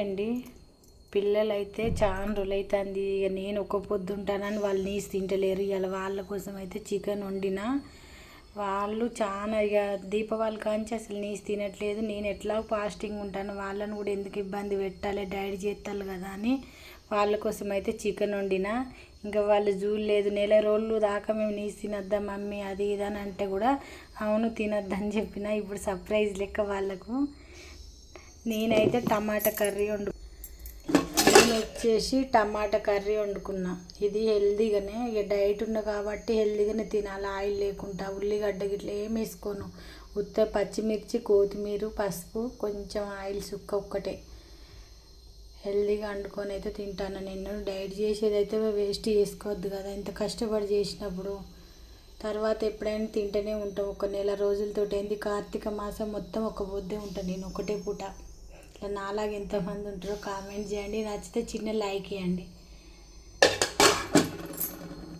అండి పిల్లలైతే చాలా రోజులైతుంది. ఇక నేను ఒక పొద్దు ఉంటానని వాళ్ళు నీసు తింటలేరు. ఇవాళ వాళ్ళ కోసం అయితే చికెన్ వండిన. వాళ్ళు చాలా ఇక దీపావళి కాంచి అసలు నీసు తినట్లేదు. నేను ఎట్లా ఫాస్టింగ్ ఉంటాను, వాళ్ళని కూడా ఎందుకు ఇబ్బంది పెట్టాలి, డైట్ చేస్తారు కదా అని వాళ్ళ కోసం అయితే చికెన్ వండిన. ఇంకా వాళ్ళు చూడలేదు. నెల రోజులు దాకా మేము నీసు తినొద్దాం మమ్మీ అది ఇది అని అంటే కూడా అవును తినొద్దని చెప్పిన. ఇప్పుడు సర్ప్రైజ్ లెక్క వాళ్ళకు నేనైతే టమాటా కర్రీ టమాటా కర్రీ వండుకున్నా. ఇది హెల్దీగానే, ఇక డైట్ ఉన్న కాబట్టి హెల్దీగానే తినాలి. ఆయిల్ లేకుండా ఉల్లిగడ్డ గిట్ల ఏం వేసుకోను. ఉత్త పచ్చిమిర్చి, కొత్తిమీర, పసుపు, కొంచెం ఆయిల్ సుక్క ఒక్కటే హెల్దీగా వండుకొని అయితే తింటాను. నేను డైట్ చేసేది అయితే వేస్ట్ చేసుకోవద్దు కదా, ఇంత కష్టపడి చేసినప్పుడు. తర్వాత ఎప్పుడైనా తింటూనే ఉంటాం. ఒక నెల రోజులతో ఏంది కార్తీక మాసం మొత్తం ఒక పొద్దే ఉంటాను నేను, ఒకటే పూట. ఇట్లా నాలాగా ఎంతమంది ఉంటారో కామెంట్ చేయండి. నచ్చితే చిన్న లైక్ ఇవ్వండి.